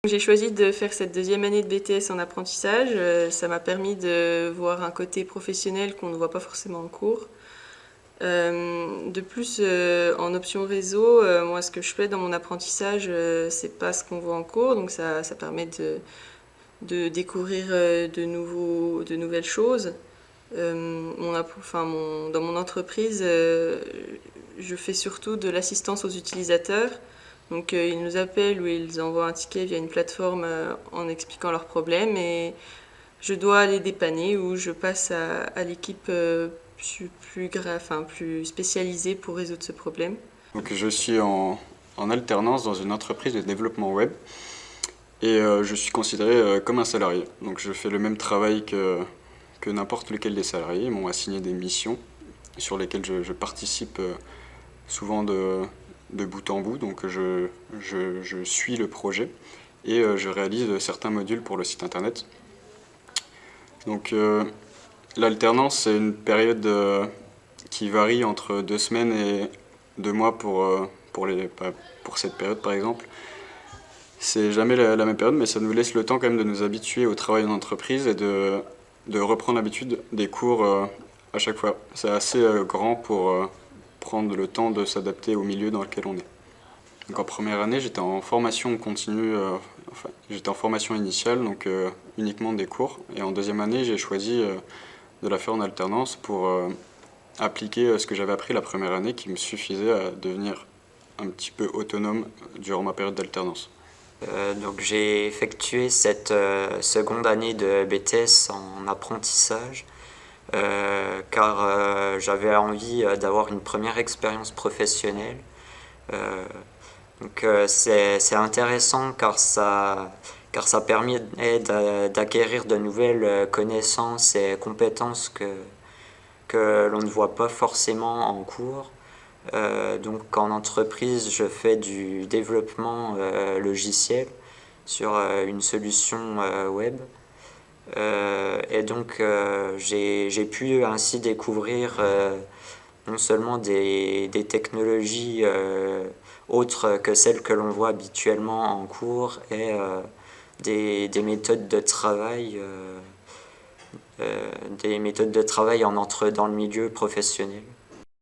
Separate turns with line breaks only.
J'ai choisi de faire cette deuxième année de BTS en apprentissage. Ça m'a permis de voir un côté professionnel qu'on ne voit pas forcément en cours. De plus, en option réseau, moi ce que je fais dans mon apprentissage, c'est pas ce qu'on voit en cours, donc ça permet de découvrir de nouvelles choses. Dans mon entreprise, je fais surtout de l'assistance aux utilisateurs. Donc ils nous appellent ou ils envoient un ticket via une plateforme en expliquant leurs problèmes et je dois les dépanner ou je passe à l'équipe plus spécialisée pour résoudre ce problème.
Donc, je suis en alternance dans une entreprise de développement web et je suis considéré comme un salarié. Donc je fais le même travail que n'importe lequel des salariés. Ils m'ont assigné des missions sur lesquelles je participe souvent de bout en bout. Donc je suis le projet et je réalise certains modules pour le site internet. Donc l'alternance, c'est une période qui varie entre 2 semaines et 2 mois pour cette période par exemple. C'est jamais la même période, mais ça nous laisse le temps quand même de nous habituer au travail en entreprise et de reprendre l'habitude des cours à chaque fois. C'est assez grand pour prendre le temps de s'adapter au milieu dans lequel on est. Donc en première année, j'étais en formation continue, j'étais en formation initiale, donc uniquement des cours. Et en deuxième année, j'ai choisi de la faire en alternance pour appliquer ce que j'avais appris la première année qui me suffisait à devenir un petit peu autonome durant ma période d'alternance.
Donc j'ai effectué cette seconde année de BTS en apprentissage car j'avais envie d'avoir une première expérience professionnelle. C'est intéressant car ça permet d'acquérir de nouvelles connaissances et compétences que l'on ne voit pas forcément en cours. Donc en entreprise, je fais du développement logiciel sur une solution web. Et donc j'ai pu ainsi découvrir non seulement des technologies autres que celles que l'on voit habituellement en cours et des méthodes de travail dans le milieu professionnel.